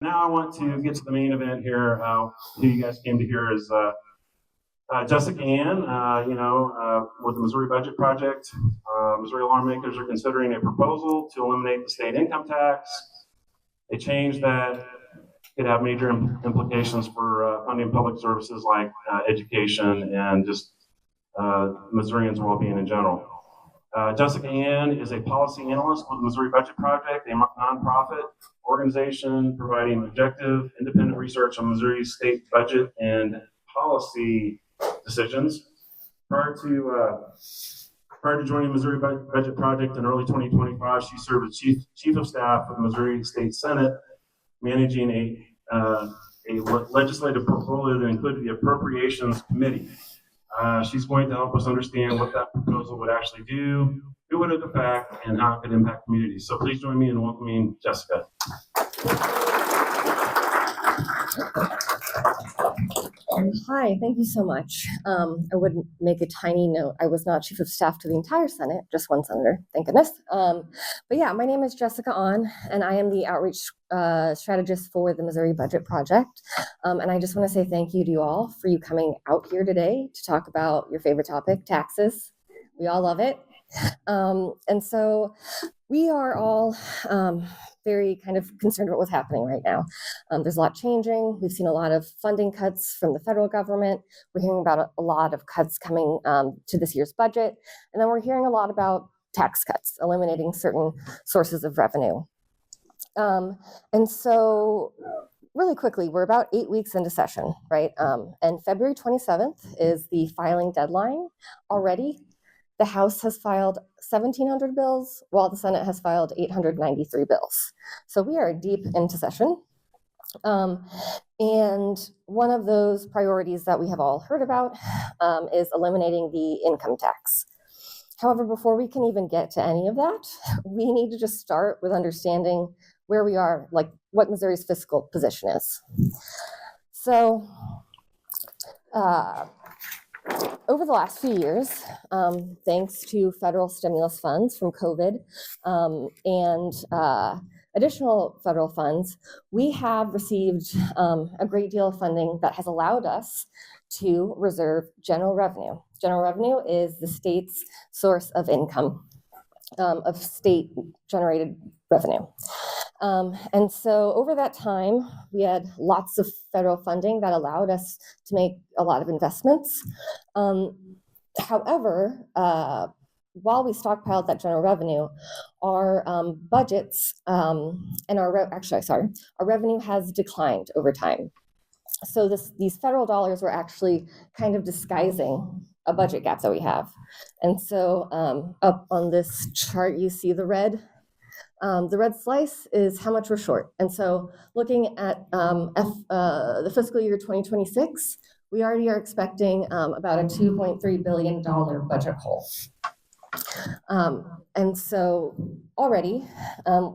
now I want to get to the main event here. Who you guys came to hear is Jessica Ann, with the Missouri Budget Project. Missouri lawmakers are considering a proposal to eliminate the state income tax, a change that could have major implications for funding public services like education and just Missourians' well-being in general. Jessica Ann is a policy analyst with the Missouri Budget Project, a nonprofit organization providing objective, independent research on Missouri's state budget and policy decisions. Prior to joining the Missouri Budget Project in early 2025, she served as chief of staff of the Missouri State Senate, managing a legislative portfolio that included the Appropriations Committee. She's going to help us understand what that proposal would actually do, who would it affect, and how it could impact communities. So please join me in welcoming Jessica. Hi, thank you so much. I would make a tiny note. I was not chief of staff to the entire Senate, just one senator, thank goodness. But yeah, my name is Jessica Ahn, and I am the outreach strategist for the Missouri Budget Project. And I just want to say thank you to you all for you coming out here today to talk about your favorite topic, taxes. We all love it. And so we are all very kind of concerned about what's happening right now. There's a lot changing. We've seen a lot of funding cuts from the federal government. We're hearing about a lot of cuts coming to this year's budget. And then we're hearing a lot about tax cuts, eliminating certain sources of revenue. And so really quickly, we're about 8 weeks into session, right? And February 27th is the filing deadline already. The House has filed 1,700 bills, while the Senate has filed 893 bills. So we are deep into session. And one of those priorities that we have all heard about is eliminating the income tax. However, before we can even get to any of that, we need to just start with understanding where we are, like what Missouri's fiscal position is. So, over the last few years, thanks to federal stimulus funds from COVID and additional federal funds, we have received a great deal of funding that has allowed us to reserve general revenue. General revenue is the state's source of income, of state-generated revenue. And so over that time, we had lots of federal funding that allowed us to make a lot of investments. However, while we stockpiled that general revenue, our budgets and our revenue has declined over time. So these federal dollars were actually kind of disguising a budget gap that we have. And so up on this chart, you see the red. The red slice is how much we're short. And so looking at the fiscal year 2026, we already are expecting about a $2.3 billion budget hole. And so already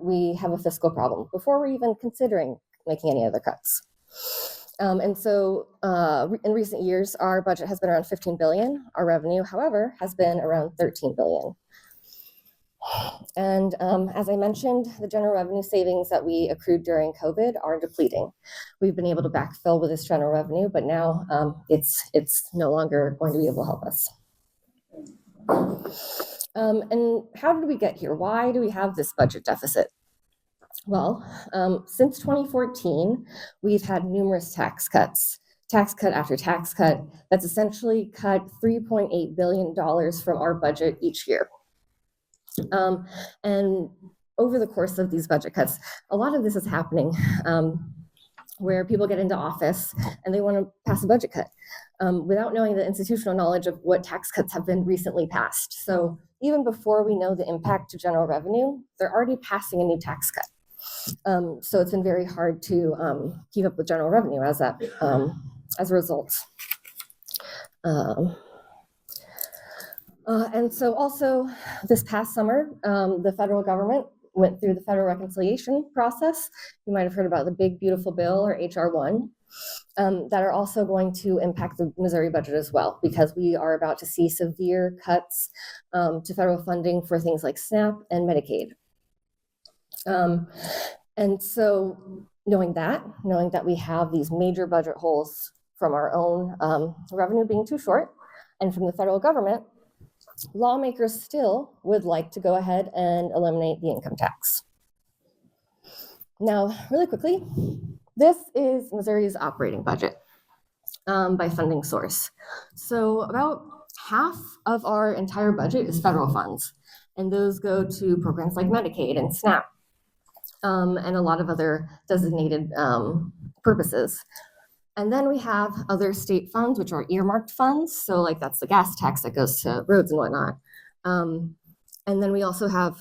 we have a fiscal problem before we're even considering making any other cuts. And so in recent years, our budget has been around 15 billion. Our revenue, however, has been around 13 billion. And as I mentioned, the general revenue savings that we accrued during COVID are depleting. We've been able to backfill with this general revenue, but now it's no longer going to be able to help us. And how did we get here? Why do we have this budget deficit? Well, since 2014, we've had numerous tax cuts. Tax cut after tax cut, that's essentially cut $3.8 billion from our budget each year. And over the course of these budget cuts, a lot of this is happening where people get into office and they want to pass a budget cut without knowing the institutional knowledge of what tax cuts have been recently passed. So even before we know the impact to general revenue, they're already passing a new tax cut. So it's been very hard to keep up with general revenue as a result. And so also this past summer, the federal government went through the federal reconciliation process. You might have heard about the Big Beautiful Bill, or HR1, that are also going to impact the Missouri budget as well, because we are about to see severe cuts to federal funding for things like SNAP and Medicaid. And so knowing that we have these major budget holes from our own revenue being too short and from the federal government, lawmakers still would like to go ahead and eliminate the income tax. Now, really quickly, this is Missouri's operating budget by funding source. So about half of our entire budget is federal funds, and those go to programs like Medicaid and SNAP, and a lot of other designated purposes. And then we have other state funds, which are earmarked funds. So like that's the gas tax that goes to roads and whatnot. And then we also have,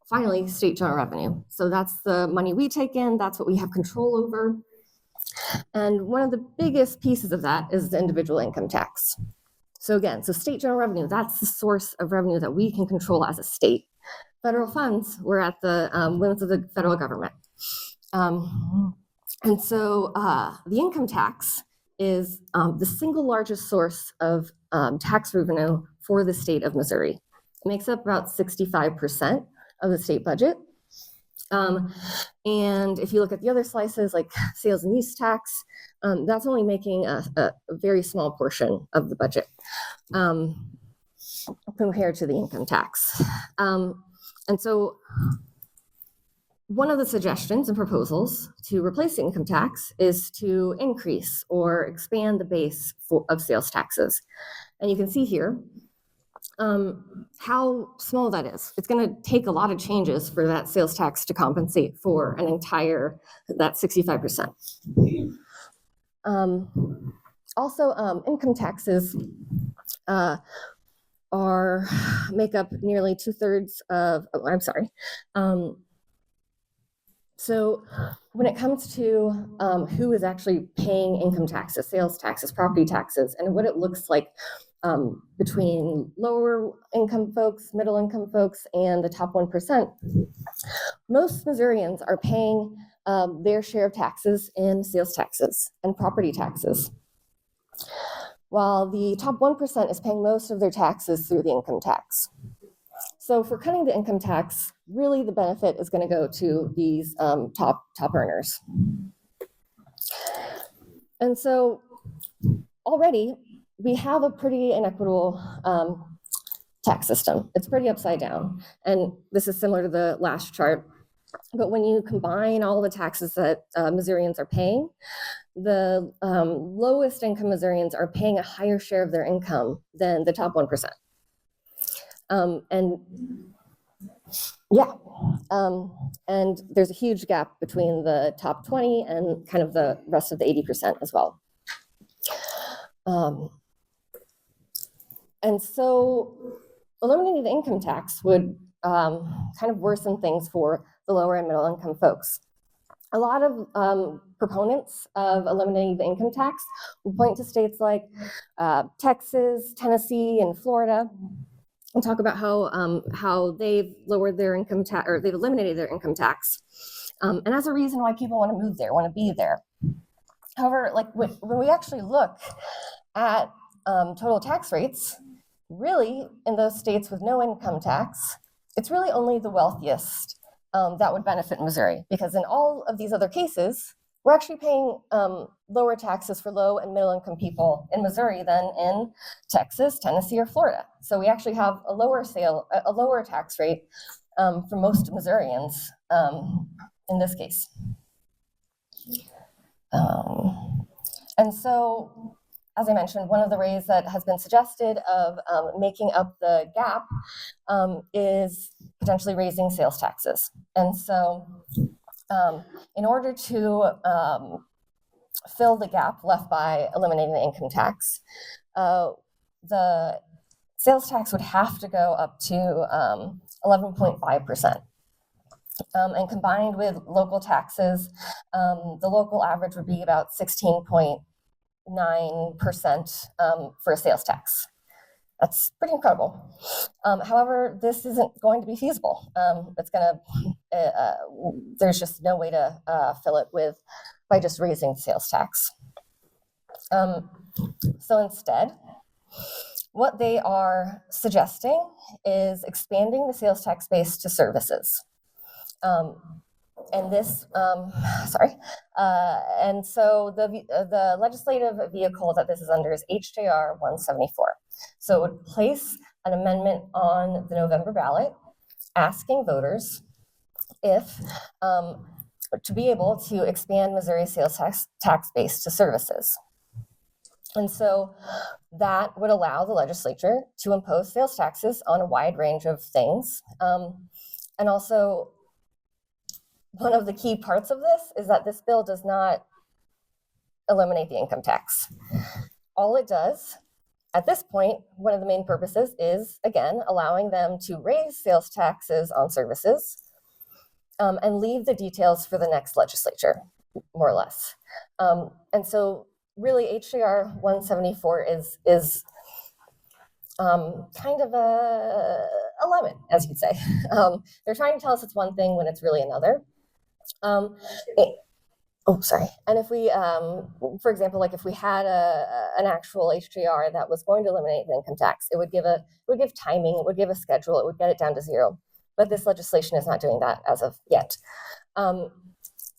finally, state general revenue. So that's the money we take in, that's what we have control over. And one of the biggest pieces of that is the individual income tax. So again, so state general revenue, that's the source of revenue that we can control as a state. Federal funds, we're at the whims of the federal government. And so the income tax is the single largest source of tax revenue for the state of Missouri. It makes up about 65% of the state budget. And if you look at the other slices, like sales and use tax, that's only making a very small portion of the budget compared to the income tax. And so one of the suggestions and proposals to replace the income tax is to increase or expand the base of sales taxes. And you can see here how small that is. It's going to take a lot of changes for that sales tax to compensate for that 65%. Also, income taxes make up nearly 2/3 of, so when it comes to who is actually paying income taxes, sales taxes, property taxes, and what it looks like between lower income folks, middle income folks, and the top 1%, most Missourians are paying their share of taxes in sales taxes and property taxes, while the top 1% is paying most of their taxes through the income tax. So for cutting the income tax, really the benefit is going to go to these top earners. And so already we have a pretty inequitable tax system. It's pretty upside down. And this is similar to the last chart. But when you combine all the taxes that Missourians are paying, the lowest income Missourians are paying a higher share of their income than the top 1%. And there's a huge gap between the top 20 and kind of the rest of the 80% as well. And so eliminating the income tax would kind of worsen things for the lower and middle income folks. A lot of proponents of eliminating the income tax will point to states like Texas, Tennessee, and Florida, and talk about how they've lowered their income tax, or they've eliminated their income tax, and as a reason why people want to move there, want to be there. However, like when we actually look at total tax rates, really in those states with no income tax, it's really only the wealthiest that would benefit Missouri, because in all of these other cases, we're actually paying lower taxes for low and middle income people in Missouri than in Texas, Tennessee, or Florida. So we actually have a lower tax rate for most Missourians in this case. And so, as I mentioned, one of the ways that has been suggested of making up the gap is potentially raising sales taxes. And so in order to fill the gap left by eliminating the income tax, the sales tax would have to go up to 11.5%. And combined with local taxes, the local average would be about 16.9% for a sales tax. That's pretty incredible. However, this isn't going to be feasible. There's just no way to fill it by just raising the sales tax. So instead, what they are suggesting is expanding the sales tax base to services. and this, and so the legislative vehicle that this is under is HJR 174. So it would place an amendment on the November ballot asking voters if to be able to expand Missouri sales tax base to services. And so that would allow the legislature to impose sales taxes on a wide range of things. And also, one of the key parts of this is that this bill does not eliminate the income tax. All it does, at this point, one of the main purposes is, again, allowing them to raise sales taxes on services and leave the details for the next legislature, more or less. And so really HJR 174 is kind of a lemon, as you'd say. They're trying to tell us it's one thing when it's really another. Sorry. And if we, for example, like if we had an actual HJR that was going to eliminate the income tax, it would give timing, it would give a schedule, it would get it down to zero. But this legislation is not doing that as of yet.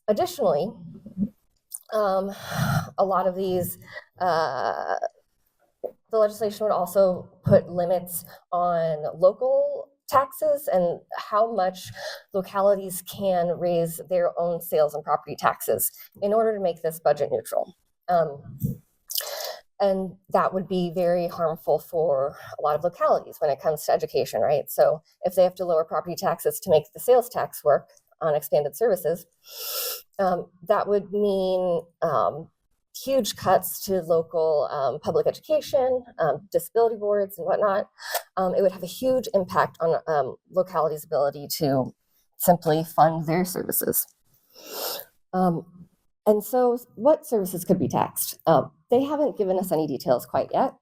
Additionally, a lot of these, the legislation would also put limits on local taxes and how much localities can raise their own sales and property taxes in order to make this budget neutral. And that would be very harmful for a lot of localities when it comes to education, right? So if they have to lower property taxes to make the sales tax work on expanded services, that would mean huge cuts to local public education, disability boards and whatnot. It would have a huge impact on localities' ability to simply fund their services. And so what services could be taxed? They haven't given us any details quite yet.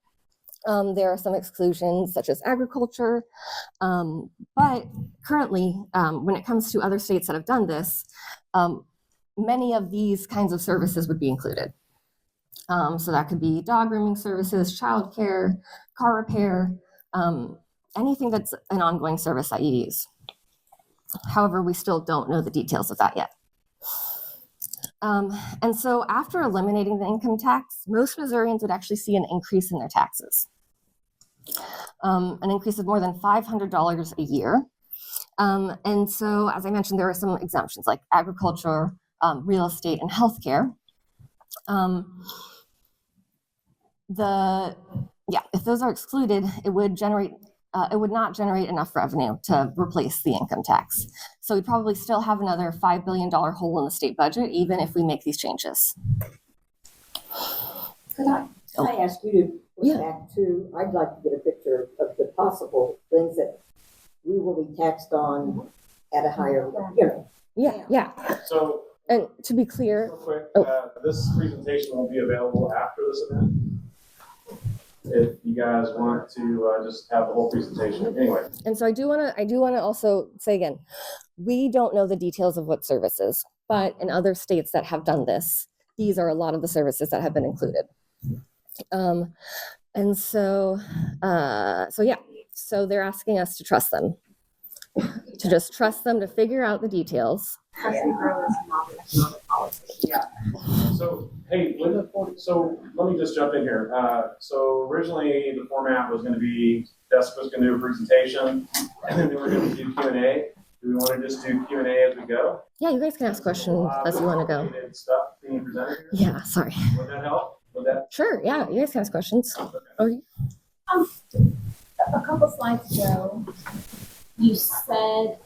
There are some exclusions such as agriculture, but currently, when it comes to other states that have done this, many of these kinds of services would be included. So that could be dog grooming services, childcare, car repair, anything that's an ongoing service that you use. However, we still don't know the details of that yet. And so after eliminating the income tax, most Missourians would actually see an increase in their taxes, an increase of more than $500 a year. And so, as I mentioned, there are some exemptions like agriculture, real estate, and healthcare. If those are excluded, it would not generate enough revenue to replace the income tax. So we'd probably still have another $5 billion hole in the state budget, even if we make these changes. Could I ask you to look back to, I'd like to get a picture of the possible things that we will be taxed on at a higher, Yeah. So, and to be clear, real quick, this presentation will be available after this event. If you guys want to just have the whole presentation, anyway. And so I do want to also say again, we don't know the details of what services, but in other states that have done this, these are a lot of the services that have been included. And so they're asking us to trust them, to just trust them to figure out the details. Yeah. So, hey, so let me just jump in here. So originally the format was going to be Jessica's going to do a presentation, and then we were going to do Q&A. Do we want to just do Q&A as we go? Yeah, you guys can ask questions as you want to go. Stuff being presented here? Yeah, sorry. Would that help? Sure, yeah, you guys can ask questions. Okay. A couple slides ago, you said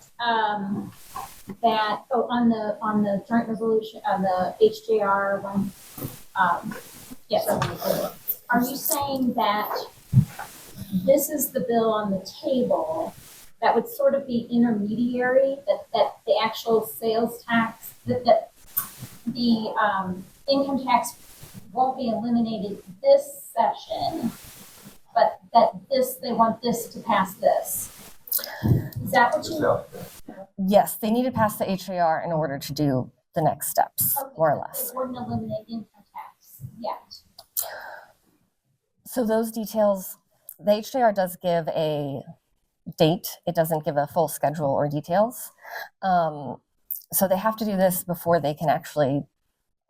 that on the joint resolution on the HJR one, yes. Are you saying that this is the bill on the table that would sort of be intermediary, that the actual sales tax, that the income tax won't be eliminated this session, but that they want this to pass this? Is that what you? Yes, they need to pass the HJR in order to do the next steps, more or less. They wouldn't eliminate income tax yet. So those details, the HJR does give a date. It doesn't give a full schedule or details. So they have to do this before they can actually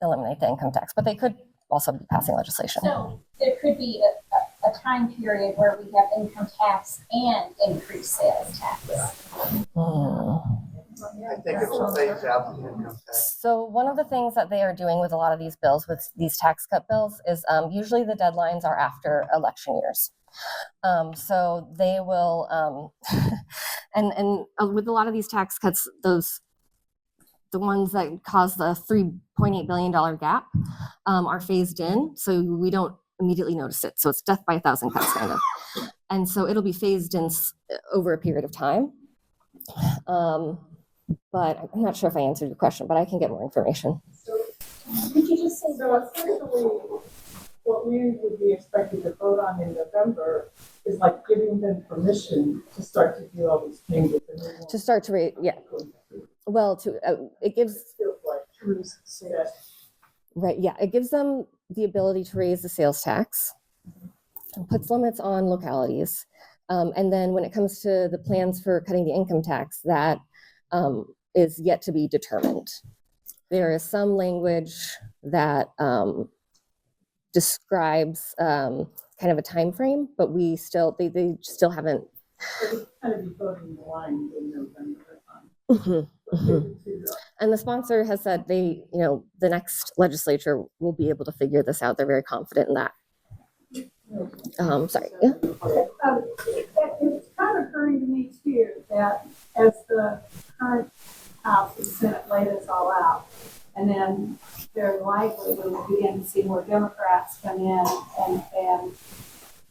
eliminate the income tax, but they could also be passing legislation. So there could be a time period where we have income tax and increased sales tax. I think it's a phase out the income tax. So one of the things that they are doing with a lot of these bills, with these tax cut bills, is usually the deadlines are after election years. So they will, and with a lot of these tax cuts, the ones that cause the $3.8 billion gap are phased in, so we don't immediately notice it. So it's death by a thousand cuts, kind of. And so it'll be phased in over a period of time. But I'm not sure if I answered your question, but I can get more information. Could you just say? So essentially, what we would be expected to vote on in November is like giving them permission to start to do all these changes. To start to rate, yeah. Well, it gives, right, yeah, it gives them the ability to raise the sales tax, and puts limits on localities. And then when it comes to the plans for cutting the income tax, that is yet to be determined. There is some language that describes kind of a time frame, but they still haven't. Kind of be voting the line in November. And the sponsor has said the next legislature will be able to figure this out. They're very confident in that. Sorry. Yeah. It's kind of occurring to me too that as the current House and Senate lay this all out, and then very likely we will begin to see more Democrats come in and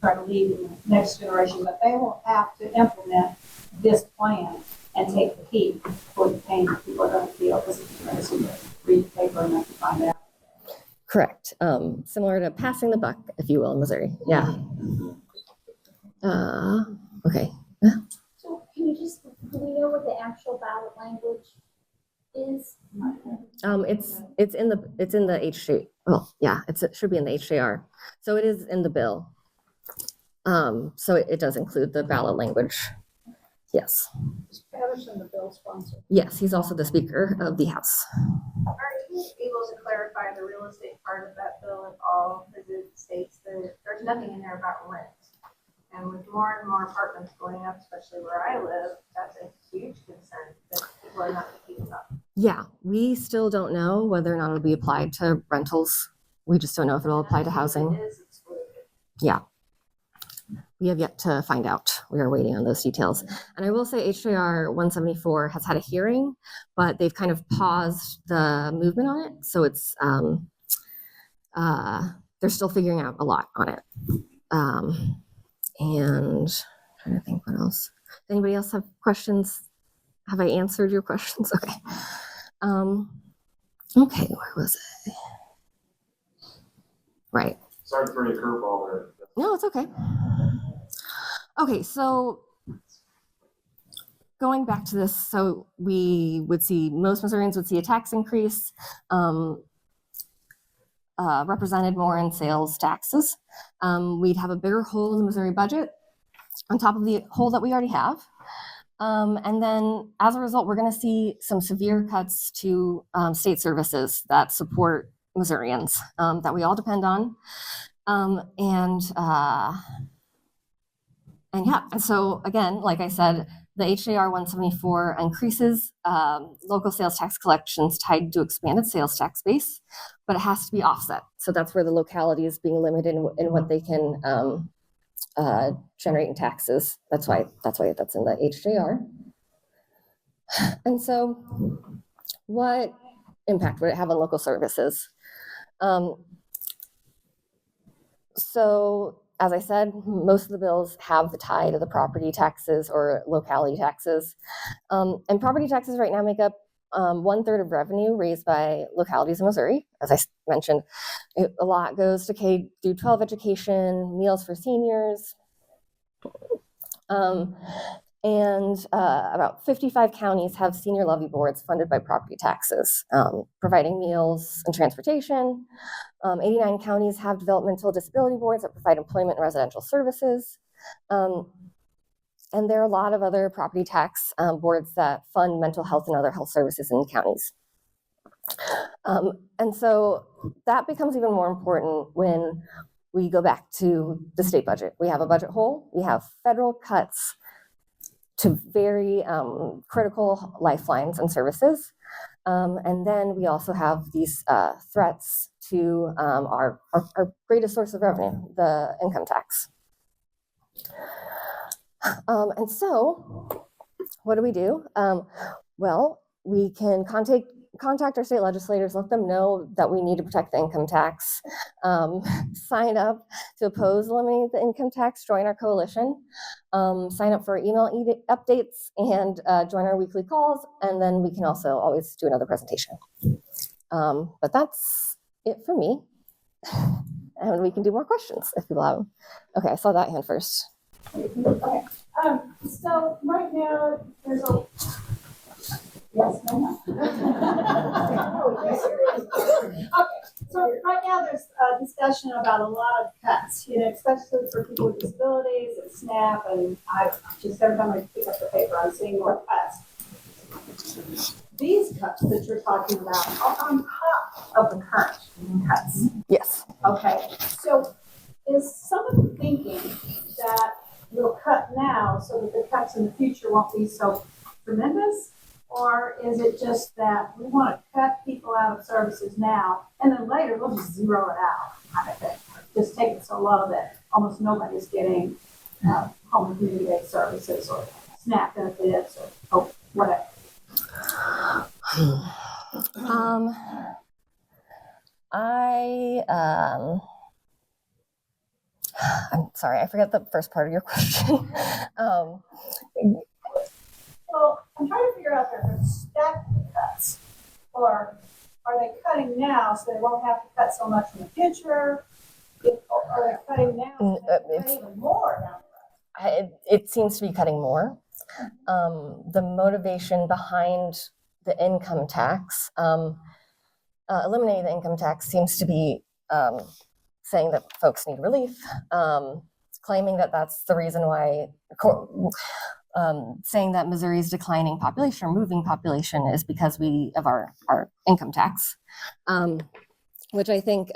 try to lead in the next generation, but they will have to implement this plan and take the heat for the pain that people are going to feel. This is going to read the paper and have to find out. Correct. Similar to passing the buck, if you will, in Missouri. Yeah. Okay. So can you just, do we know what the actual ballot language is? It's in the HJ. Well, yeah, it should be in the HJR. So it is in the bill. So it does include the ballot language. Yes. Is Patterson the bill sponsor? Yes, he's also the Speaker of the House. Are you able to clarify the real estate part of that bill at all? Because it states that there's nothing in there about rent. And with more and more apartments going up, especially where I live, that's a huge concern that people are not keeping up. Yeah, we still don't know whether or not it'll be applied to rentals. We just don't know if it'll apply to housing. It is excluded. Yeah. We have yet to find out. We are waiting on those details. And I will say HJR 174 has had a hearing, but they've kind of paused the movement on it. So it's, they're still figuring out a lot on it. And I'm trying to think what else. Does anybody else have questions? Have I answered your questions? Okay. Okay, where was I? Right. Sorry to throw you a curveball there. No, it's okay. Okay, so going back to this, so most Missourians would see a tax increase, represented more in sales taxes. We'd have a bigger hole in the Missouri budget on top of the hole that we already have. And then as a result, we're going to see some severe cuts to state services that support Missourians that we all depend on. And so again, like I said, the HJR 174 increases local sales tax collections tied to expanded sales tax base, but it has to be offset. So that's where the locality is being limited in what they can generate in taxes. That's why that's in the HJR. And so what impact would it have on local services? So as I said, most of the bills have the tie to the property taxes or locality taxes. And property taxes right now make up 1/3 of revenue raised by localities in Missouri. As I mentioned, a lot goes to K-12 education, meals for seniors. And about 55 counties have senior levy boards funded by property taxes, providing meals and transportation. 89 counties have developmental disability boards that provide employment and residential services. And there are a lot of other property tax boards that fund mental health and other health services in counties. And so that becomes even more important when we go back to the state budget. We have a budget hole, we have federal cuts to very critical lifelines and services. And then we also have these threats to our greatest source of revenue, the income tax. And so what do? Well, we can contact our state legislators, let them know that we need to protect the income tax, sign up to oppose eliminating the income tax, join our coalition, sign up for email updates, and join our weekly calls. And then we can also always do another presentation. But that's it for me. And we can do more questions if people have them. Okay, I saw that hand first. Okay. So right now, there's a, yes, no. Okay, so right now there's a discussion about a lot of cuts, especially for people with disabilities and SNAP, and I just every time I pick up the paper, I'm seeing more cuts. These cuts that you're talking about are on top of the current cuts. Yes. Okay, so is someone thinking that we'll cut now so that the cuts in the future won't be so tremendous? Or is it just that we want to cut people out of services now and then later we'll just zero it out kind of thing? Just take it so low that almost nobody's getting home and community-based services or SNAP benefits or whatever. I'm sorry, I forgot the first part of your question. Well, I'm trying to figure out if they're stacked cuts, or are they cutting now so they won't have to cut so much in the future? Or are they cutting now so they can cut even more down the road? It seems to be cutting more. The motivation behind the income tax, eliminating the income tax, seems to be saying that folks need relief, claiming that that's the reason why, saying that Missouri's declining population or moving population is because of our income tax, which I think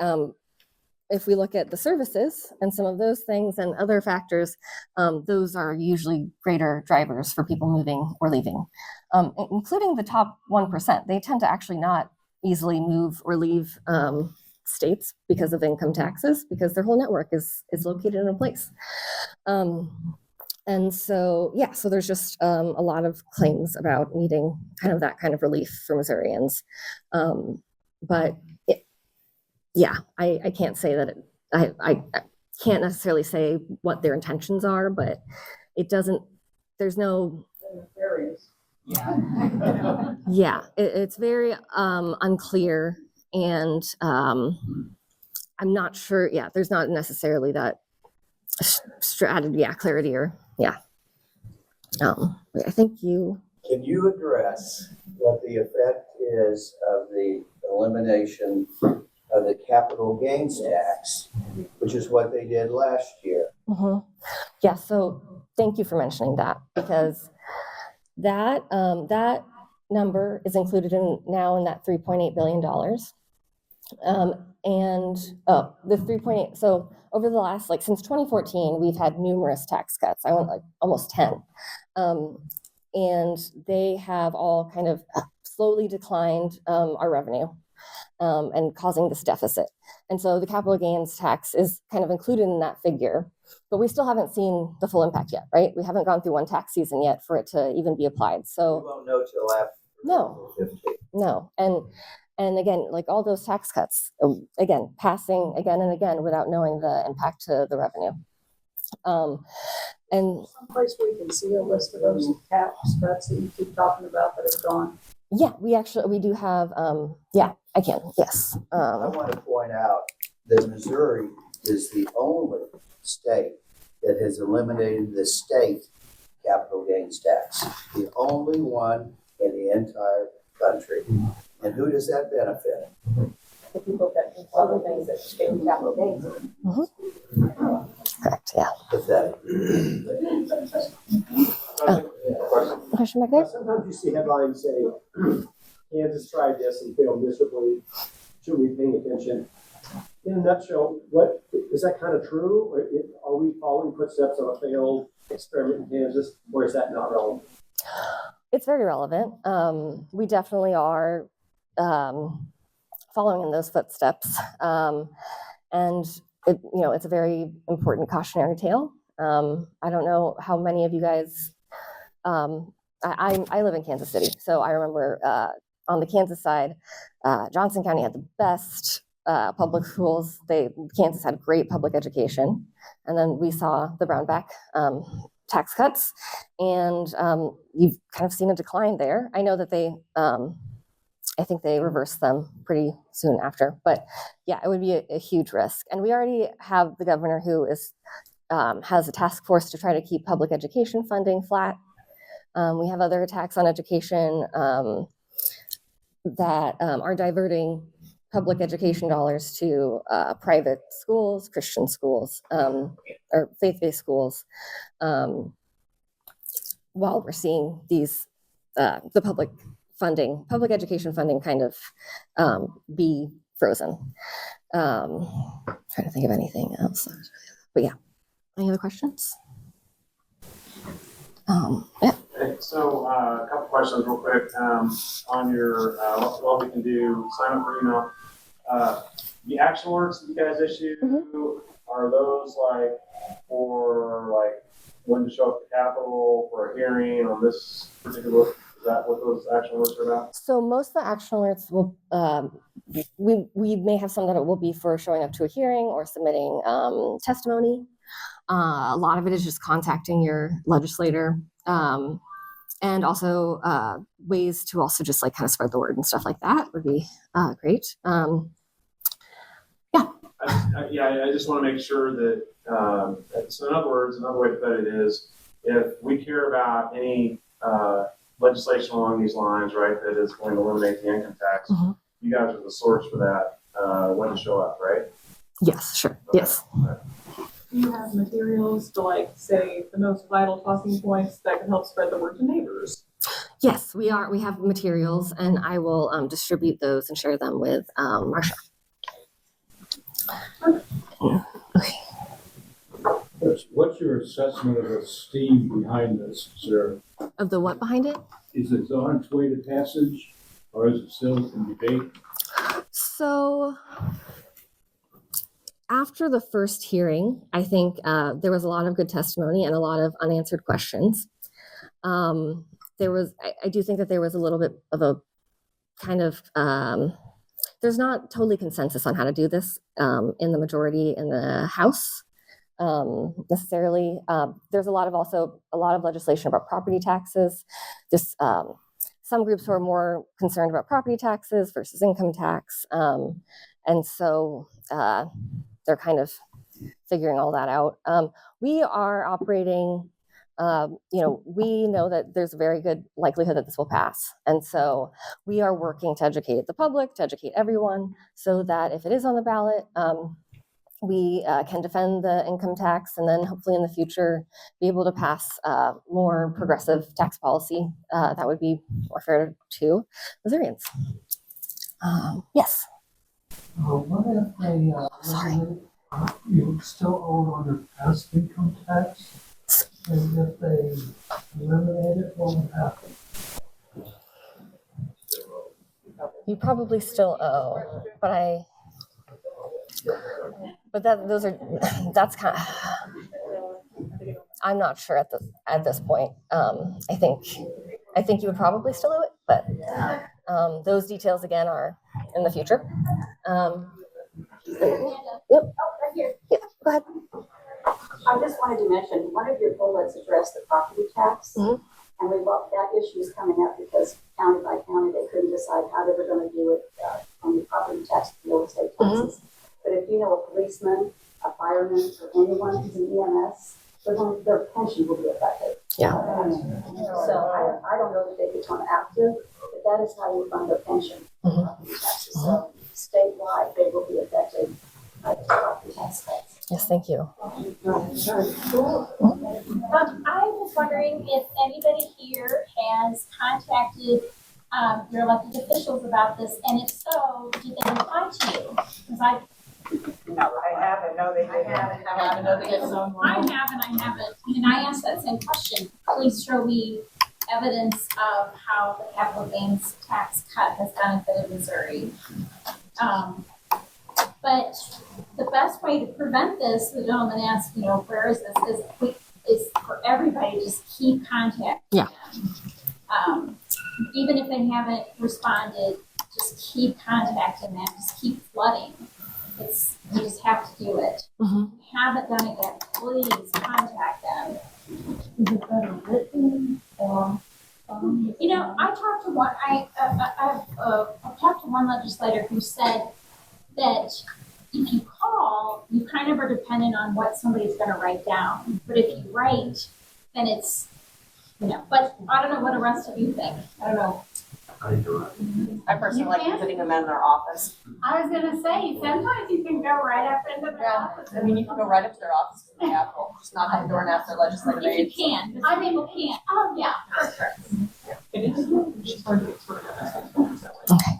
if we look at the services and some of those things and other factors, those are usually greater drivers for people moving or leaving, including the top 1%. They tend to actually not easily move or leave states because of income taxes, because their whole network is located in a place. And so, yeah, so there's just a lot of claims about needing kind of that kind of relief for Missourians. But I can't say that I can't necessarily say what their intentions are, but there's no, it's very unclear. And I'm not sure, there's not necessarily that strategy, clarity or, I think you. Can you address what the effect is of the elimination of the capital gains tax, which is what they did last year? Mm-hmm. Yeah, so thank you for mentioning that, because that number is included now in that $3.8 billion. The 3.8, so over the last, since 2014, we've had numerous tax cuts. I went almost 10. And they have all kind of slowly declined our revenue and causing this deficit. And so the capital gains tax is kind of included in that figure, but we still haven't seen the full impact yet, right? We haven't gone through one tax season yet for it to even be applied. So we won't know till after. No. And again, all those tax cuts, again, passing again and again without knowing the impact to the revenue. And someplace where you can see a list of those tax cuts that you keep talking about that have gone. Yeah, we do have, I can, yes. I want to point out that Missouri is the only state that has eliminated the state capital gains tax. The only one in the entire country. And who does that benefit? if you look at other things that get capital gains. Correct, yeah. Pathetic. Question back there? Sometimes you see headlines say, Kansas tried this and failed miserably. Should we be paying attention? In a nutshell, what is that kind of true? Or are we following footsteps of a failed experiment in Kansas, or is that not relevant? It's very relevant. We definitely are following in those footsteps. And it's a very important cautionary tale. I don't know how many of you guys, I live in Kansas City, so I remember on the Kansas side, Johnson County had the best public schools. Kansas had great public education. And then we saw the Brownback tax cuts, and you've kind of seen a decline there. I know that I think they reversed them pretty soon after, but yeah, it would be a huge risk. And we already have the governor who has a task force to try to keep public education funding flat. We have other attacks on education that are diverting public education dollars to private schools, Christian schools, or faith-based schools, while we're seeing these the public education funding kind of be frozen. Trying to think of anything else, but yeah. Any other questions? Yeah. So a couple questions real quick on your what we can do, sign up for email. The action alerts that you guys issue, are those for when to show up at the Capitol for a hearing on this particular, is that what those action alerts are about? So most of the action alerts will, we may have some that it will be for showing up to a hearing or submitting testimony. A lot of it is just contacting your legislator, and also ways to also just kind of spread the word and stuff like that would be great. I just want to make sure that, so in other words, another way to put it is, if we care about any legislation along these lines, right, that is going to eliminate the income tax, you guys are the source for that, when to show up, right? Yes, sure. Okay. Yes. Okay. Do you have materials to say the most vital talking points that can help spread the word to neighbors? Yes, we have materials, and I will distribute those and share them with Marsha. Okay. What's your assessment of the steam behind this, sir? Of the what behind it? Is it on its way to passage, or is it still in debate? So after the first hearing, I think there was a lot of good testimony and a lot of unanswered questions. I do think that there was a little bit of a kind of, there's not totally consensus on how to do this in the majority in the House necessarily. There's a lot of legislation about property taxes. Some groups who are more concerned about property taxes versus income tax. And so they're kind of figuring all that out. We are operating, we know that there's a very good likelihood that this will pass. And so we are working to educate the public, to educate everyone, so that if it is on the ballot, we can defend the income tax, and then hopefully in the future be able to pass more progressive tax policy that would be more fair to Missourians. Yes. What if they, you still owe on your past income tax? And if they eliminate it, what would happen? You probably still owe, that's kind of, I'm not sure at this point. I think you would probably still owe it, but those details again are in the future. Yep. Right here. Yep. Go ahead. I just wanted to mention, one of your bullets addressed the property tax. Mm-hmm. And that issue is coming up because county by county, they couldn't decide how they were going to do it on the property tax, real estate taxes. Mm-hmm. But if you know a policeman, a fireman, or anyone who's in EMS, their pension will be affected. Yeah. So I don't know that they become active, but that is how you fund their pension. Mm-hmm. Property taxes. So statewide, they will be affected by the property tax cuts. Yes, thank you. I was wondering if anybody here has contacted your elected officials about this, and if so, did they reply to you? Because No, I haven't, no, they didn't. I haven't, no, they didn't. I haven't, and I asked that same question. Please show me evidence of how the capital gains tax cut has benefited Missouri. But the best way to prevent this, the gentleman asked, where is this, is for everybody to just keep contact. Yeah. Even if they haven't responded, just keep contacting them, just keep flooding. You just have to do it. Mm-hmm. If you haven't done it yet, please contact them. I talked to one. I've talked to one legislator who said that if you call, you kind of are dependent on what somebody's going to write down. But if you write, then it's, But I don't know what the rest of you think. I don't know. I personally like visiting them in their office. I was gonna say, sometimes you can go right up into their office. I mean, you can go right up to their office in the Capitol, just knock on the door and ask their legislative If aides. you can, because some people can't. Oh, yeah, for sure. It is just hard to get sort of Okay.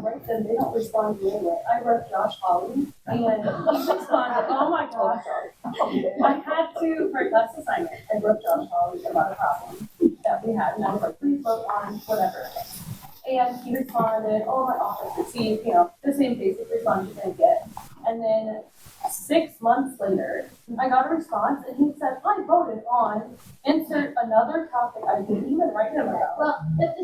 Right, then they don't respond to anyway. I wrote Josh Hawley, and he responded, oh my gosh. I had to, for a class assignment, I wrote Josh Hawley about a problem that we had, and I was like, please vote on whatever. And he responded, oh, my office received, the same basic response you're gonna get. And then 6 months later, I got a response, and he said, I voted on insert another topic I didn't even write him about. Well, but the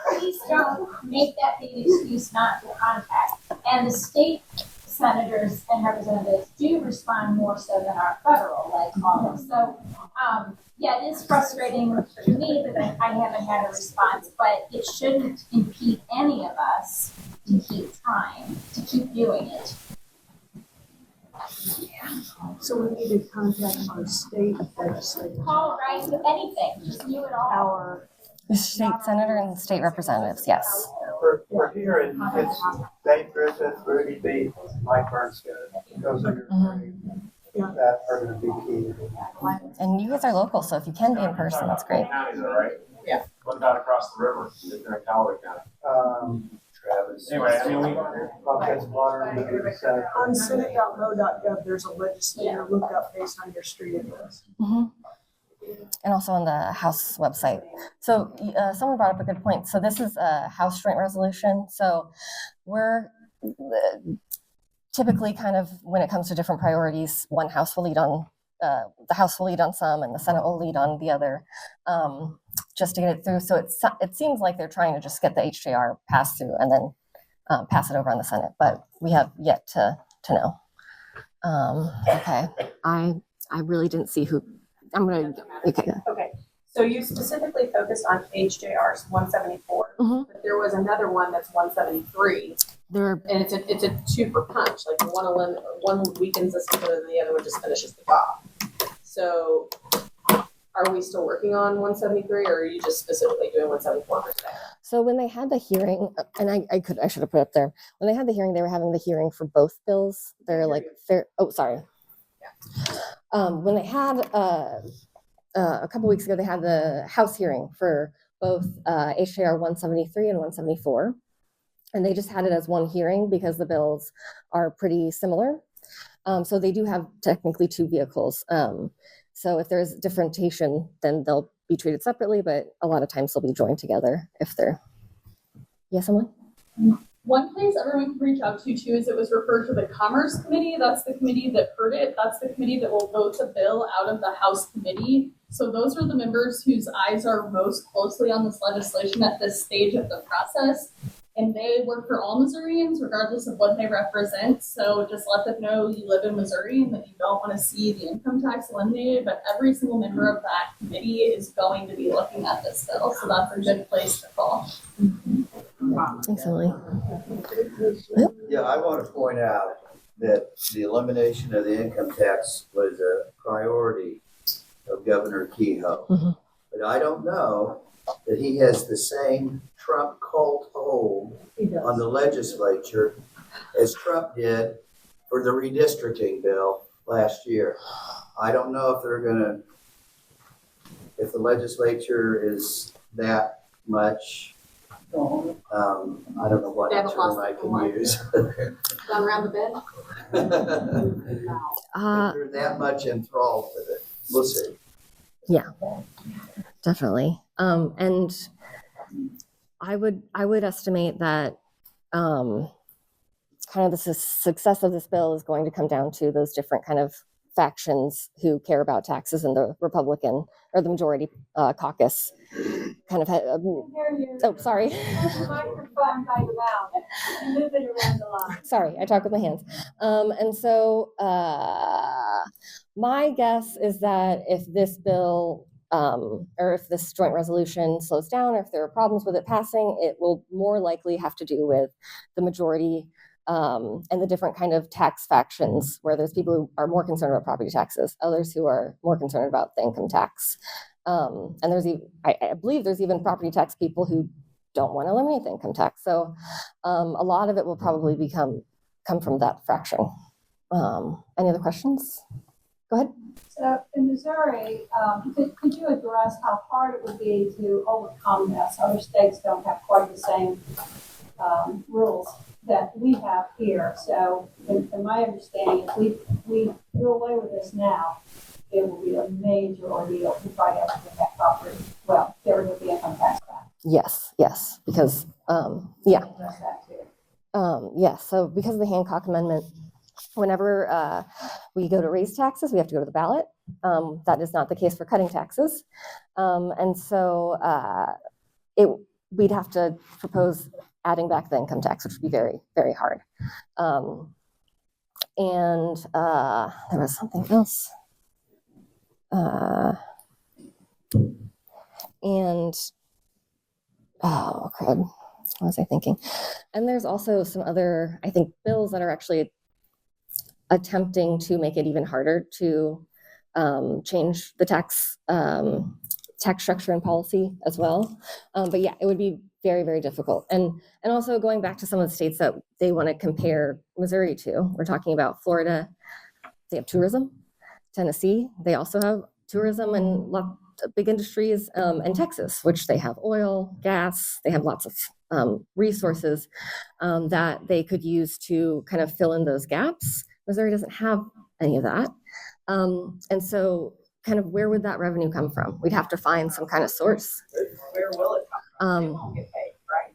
please don't make that the excuse not to contact. And the state senators and representatives do respond more so than our federal, all of. So, yeah, it is frustrating for me that I haven't had a response, but it shouldn't impede any of us to keep trying, to keep doing it. So we need to contact our state legislature. Call, write, anything, just do it all. The state senator and state representatives, yes. We're hearing it's Dave Griffith, Rudy B, Mike Bernstein, those are your three that are going to be key. And you guys are local, so if you can be in person, that's great. Counties are right. Yeah. What about across the river? Is there a Callaway County? Travis. Anyway, I mean, Water and the Senate. On senate.mo.gov, there's a legislator lookup based on your street address. Mm-hmm. And also on the House website. So someone brought up a good point. So this is a House joint resolution. So we're typically kind of, when it comes to different priorities, one House will lead on, the House will lead on some and the Senate will lead on the other, just to get it through. So it seems like they're trying to just get the HJR passed through and then pass it over on the Senate, but we have yet to know. Okay, I really didn't see who. Okay, so you specifically focused on HJR's 174, but there was another one that's 173, and it's a two-for punch. Like one weakens the system, and the other one just finishes the job. So, are we still working on 173, or are you just specifically doing 174 for today? So when they had the hearing, and I should have put up there. When they had the hearing, they were having the hearing for both bills. They're like fair. Oh, sorry. When they had a couple weeks ago, they had the House hearing for both HJR 173 and 174, and they just had it as one hearing because the bills are pretty similar. So they do have technically two vehicles. So if there's differentiation, then they'll be treated separately, but a lot of times they'll be joined together if they're. Yes, Emily? One place everyone can reach out to too is it was referred to the Commerce Committee. That's the committee that heard it. That's the committee that will vote the bill out of the House committee. So those are the members whose eyes are most closely on this legislation at this stage of the process. And they work for all Missourians, regardless of what they represent. So just let them know you live in Missouri and that you don't want to see the income tax eliminated. But every single member of that committee is going to be looking at this bill. So that's a good place to call. Thanks, Emily. Yeah, I want to point out that the elimination of the income tax was a priority of Governor Kehoe. But I don't know that he has the same Trump cult hold on the legislature as Trump did for the redistricting bill last year. I don't know if they're gonna, if the legislature is that much, I don't know what They haven't term lost I the can line. use. Gone around the bend? If they're that much enthralled with it, we'll see. Yeah, definitely. And I would estimate that kind of the success of this bill is going to come down to those different kind of factions who care about taxes in the Republican or the majority caucus. Kind of. Oh, sorry. Microphone by the mouth. Move it around the line. Sorry, I talk with my hands. And so my guess is that if this bill or if this joint resolution slows down, or if there are problems with it passing, it will more likely have to do with the majority and the different kind of tax factions, where there's people who are more concerned about property taxes, others who are more concerned about the income tax. And there's, I believe there's even property tax people who don't want to eliminate the income tax. So a lot of it will probably come from that fraction. Any other questions? Go ahead. So in Missouri, could you address how hard it would be to overcome this? Other states don't have quite the same rules that we have here. So in my understanding, if we do away with this now, it will be a major ordeal to try to get that property. Well, get rid of the income tax back. Yes, because Address that too. yes. So because of the Hancock Amendment, whenever we go to raise taxes, we have to go to the ballot. That is not the case for cutting taxes. And so we'd have to propose adding back the income tax, which would be very, very hard. And there was something else. Oh, crud. What was I thinking? And there's also some other, I think, bills that are actually attempting to make it even harder to change the tax structure and policy as well. But yeah, it would be very, very difficult. And also going back to some of the states that they want to compare Missouri to, we're talking about Florida, they have tourism. Tennessee, they also have tourism and big industries, and Texas, which they have oil, gas, they have lots of resources that they could use to kind of fill in those gaps. Missouri doesn't have any of that. And so kind of where would that revenue come from? We'd have to find some kind of source. Where will it come from? They won't get paid, right?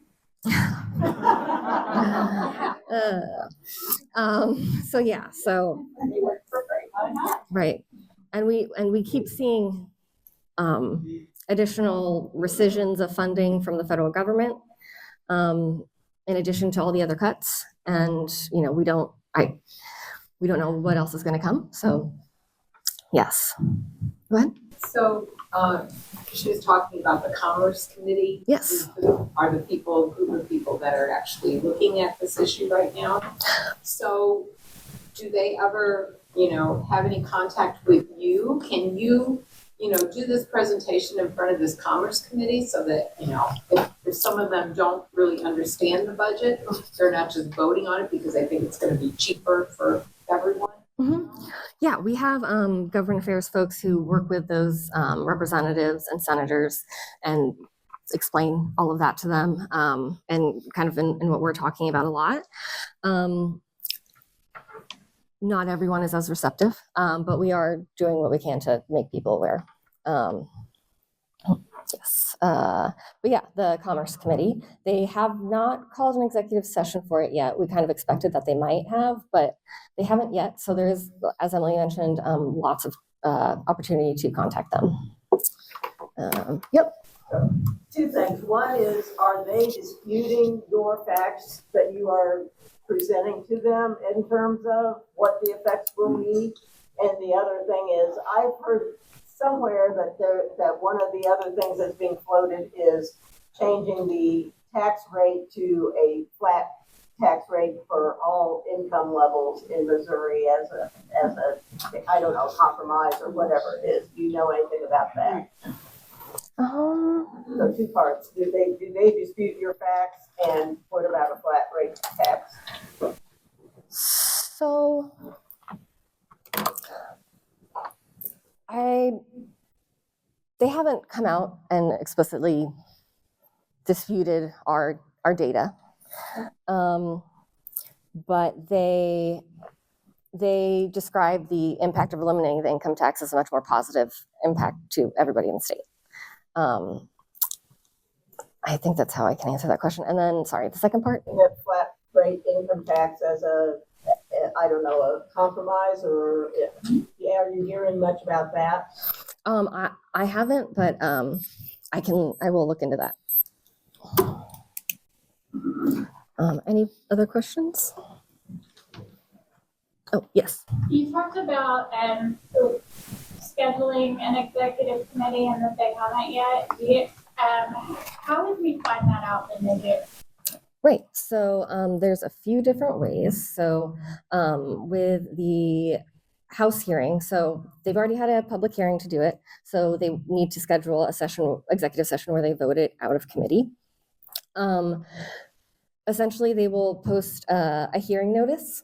So yeah, so They work for free. right, and we keep seeing additional rescissions of funding from the federal government, in addition to all the other cuts, and we don't know what else is going to come. So yes, go ahead. So she was talking about the Commerce Committee. Yes. Are the group of people that are actually looking at this issue right now. So do they ever, have any contact with you? Can you, do this presentation in front of this Commerce Committee so that, if some of them don't really understand the budget, they're not just voting on it because they think it's going to be cheaper for everyone? Mm-hmm. Yeah, we have government affairs folks who work with those representatives and senators and explain all of that to them, and kind of in what we're talking about a lot. Not everyone is as receptive, but we are doing what we can to make people aware. Yes. But yeah, the Commerce Committee, they have not called an executive session for it yet. We kind of expected that they might have, but they haven't yet. So there is, as Emily mentioned, lots of opportunity to contact them. Yep. Two things. One is, are they disputing your facts that you are presenting to them in terms of what the effects will be? And the other thing is, I've heard somewhere that one of the other things that's being floated is changing the tax rate to a flat tax rate for all income levels in Missouri as a I don't know, compromise or whatever it is. Do you know anything about that? So two parts. Do they dispute your facts? And what about a flat rate tax? So they haven't come out and explicitly disputed our data, but they describe the impact of eliminating the income tax as a much more positive impact to everybody in the state. I think that's how I can answer that question. And then, sorry, the second part? That flat rate income tax as a compromise, or are you hearing much about that? I haven't, but I will look into that. Any other questions? Oh, yes. You talked about scheduling an executive committee and that they haven't yet. How would we find that out when they do? Right. So there's a few different ways. So with the House hearing, so they've already had a public hearing to do it. So they need to schedule a executive session where they vote it out of committee. Essentially, they will post a hearing notice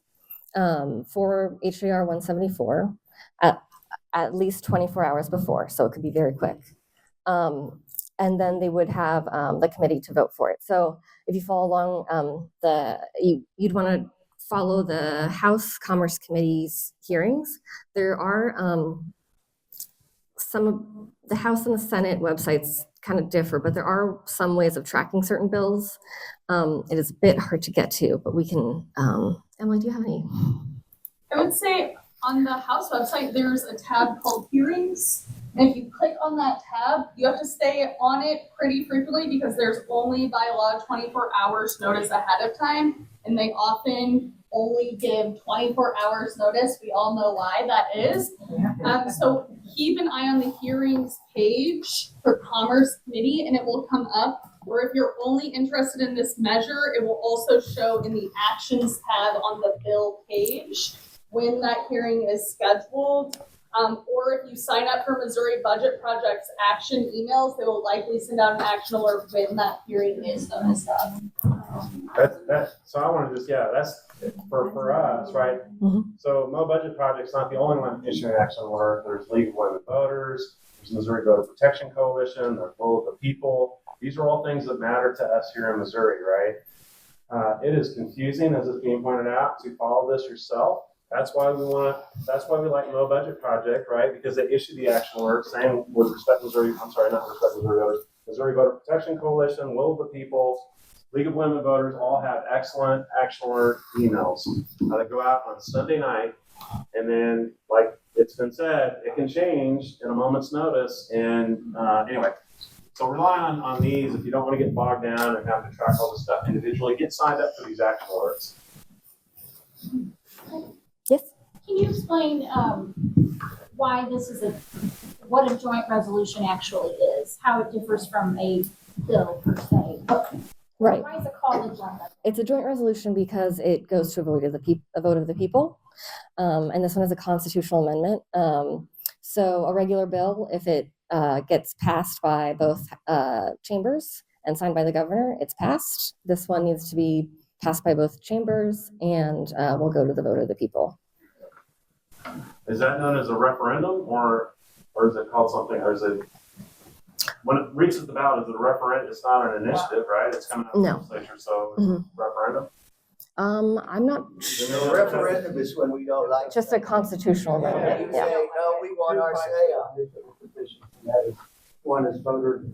for HJR 174 at least 24 hours before. So it could be very quick. And then they would have the committee to vote for it. So if you follow along, you'd want to follow the House Commerce Committee's hearings. There are some of the House and the Senate websites kind of differ, but there are some ways of tracking certain bills. It is a bit hard to get to, but we can. Emily, do you have any? I would say on the House website, there's a tab called Hearings. And if you click on that tab, you have to stay on it pretty frequently because there's only by law 24 hours notice ahead of time. And they often only give 24 hours notice. We all know why that is. So keep an eye on the hearings page for Commerce Committee and it will come up. Or if you're only interested in this measure, it will also show in the Actions tab on the bill page when that hearing is scheduled. Or if you sign up for Missouri Budget Project's action emails, they will likely send out an action alert when that hearing is noticed of. So I want to that's for us, right? Mm-hmm. So Mo Budget Project's not the only one issuing action alert. There's League of Women Voters, there's Missouri Voter Protection Coalition, there's Vote of the People. These are all things that matter to us here in Missouri, right? It is confusing, as is being pointed out, to follow this yourself. That's why we like Mo Budget Project, right? Because they issue the action alert saying with respect to Missouri, Missouri Voter Protection Coalition, Will of the People, League of Women Voters all have excellent action alert emails. They go out on Sunday night, and then, like it's been said, it can change in a moment's notice. And anyway, so rely on these if you don't want to get bogged down and have to track all this stuff individually. Get signed up for these action alerts. Yes. Can you explain why this is what a joint resolution actually is, how it differs from a bill per se? Right. Why is it called a joint resolution? It's a joint resolution because it goes to a vote of the people. And this one is a constitutional amendment. So a regular bill, if it gets passed by both chambers and signed by the governor, it's passed. This one needs to be passed by both chambers and will go to the vote of the people. Is that known as a referendum, or is it called something, or is it, when it reaches the ballot, is it a referendum? It's not an initiative, right? It's coming out of the legislature, so it's a referendum? I'm not The referendum is when we don't like. just a constitutional amendment. You say, no, we want our say on it. That is, one is voter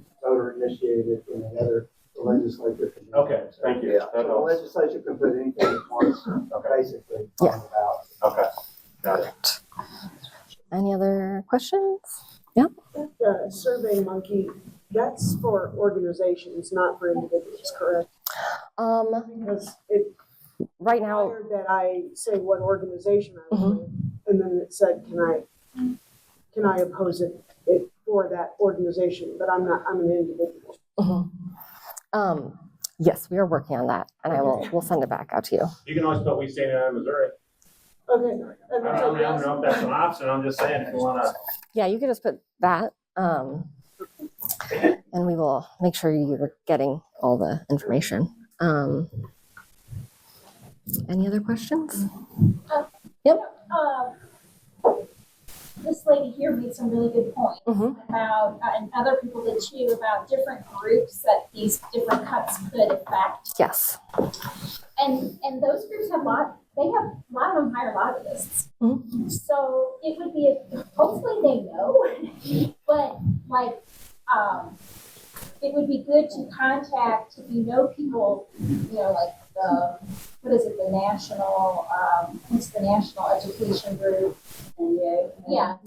initiated and the other the legislature can. Okay, thank you. Yeah. That The helps. legislature can put anything it wants, basically, on the ballot. Okay, got it. Any other questions? Yeah. The Survey Monkey, that's for organizations, not for individuals, correct? Because it Right now, required that I say what organization I was with, and then it said, can I oppose it for that organization? But I'm an individual. yes, we are working on that, and we'll send it back out to you. You can always put we stand in Missouri. Okay. I don't know if that's an option. I'm just saying if you want to. Yeah, you could just put that. And we will make sure you're getting all the information. Any other questions? Yep. This lady here made some really good points about, and other people did too, about different groups that these different cuts could affect. Yes. And those groups have they have a lot of them hire lobbyists. So it would be, hopefully they know, but like, it would be good to contact, if you know people, like the, what is it, the national, what's the national education group? Yeah.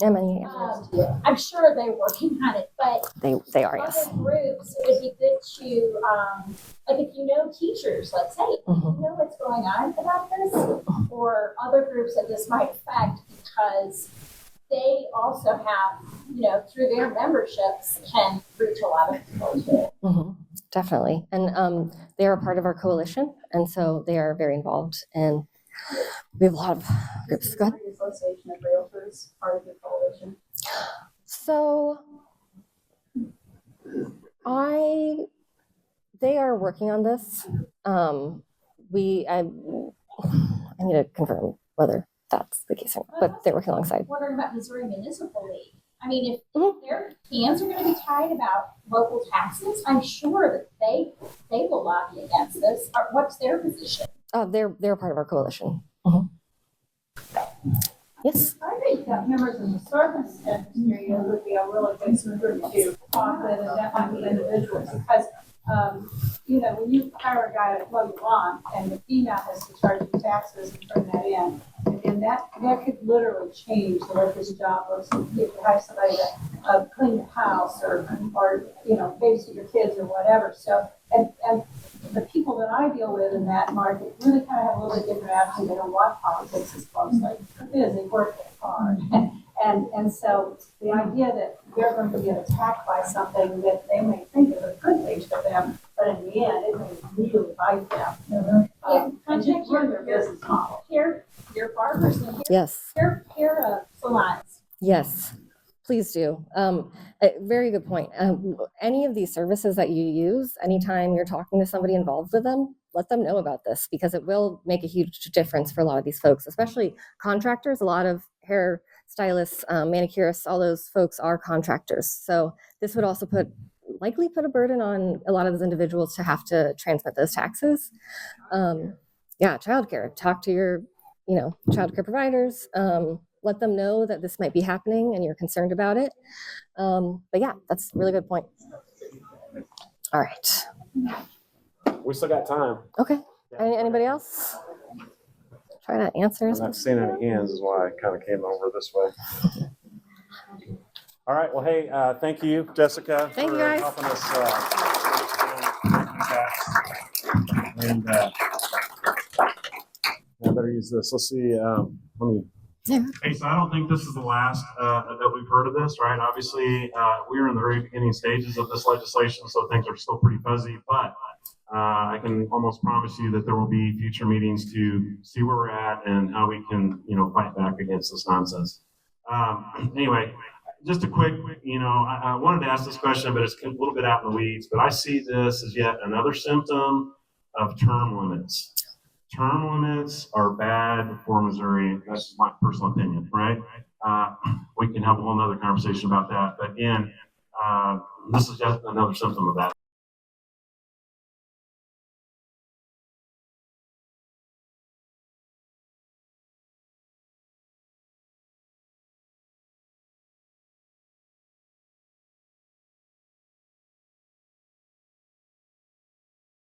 I'm sure they're working on it, but they are, yes. Other groups, it would be good to, like if you know teachers, let's say, if you know what's going on about this, or other groups that this might affect, because they also have, through their memberships, can reach a lot of people too. Definitely. And they are a part of our coalition, and so they are very involved. And we have a lot of groups. Go ahead. Association of Realtors, part of the coalition. So they are working on this. I need to confirm whether that's the case or not, but they're working alongside. Wondering about Missouri Municipal League. I mean, if their hands are going to be tied about local taxes, I'm sure that they will lobby against this. What's their position? They're part of our coalition. Yes. I think that members of the service industry would be a really good group to talk with, and definitely individuals, because when you hire a guy to mow your lawn and the female has to charge you taxes and turn that in, and that could literally change the way this job looks. If you hire somebody to clean your house or babysit your kids or whatever. So and the people that I deal with in that market really kind of have a little bit different attitude. They don't want politics as close. Like they're busy, working hard. And so the idea that they're going to get attacked by something that they may think is a good thing for them, but in the end, it may really bite them. And just run their business model. Your barbers and yes. Hair salons. Yes, please do. A very good point. Any of these services that you use, anytime you're talking to somebody involved with them, let them know about this, because it will make a huge difference for a lot of these folks, especially contractors. A lot of hair stylists, manicurists, all those folks are contractors. So this would also likely put a burden on a lot of those individuals to have to transmit those taxes. Childcare. Talk to your, childcare providers. Let them know that this might be happening and you're concerned about it. But yeah, that's a really good point. All right. We still got time. Okay. Anybody else? Try to answer. I'm not seeing any hands, is why I kind of came over this way. All right. Well, hey, thank you, Jessica, thank for you guys. helping us understand and I better use this. Let's see. Let me. Yeah. Hey, so I don't think this is the last that we've heard of this, right? Obviously, we are in the very beginning stages of this legislation, so things are still pretty fuzzy, but I can almost promise you that there will be future meetings to see where we're at and how we can, fight back against this nonsense. Anyway, just a quick, I wanted to ask this question, but it's a little bit out in the weeds, but I see this as yet another symptom of term limits. Term limits are bad for Missouri. That's my personal opinion, right? We can have a whole nother conversation about that. But again, this is just another symptom of that.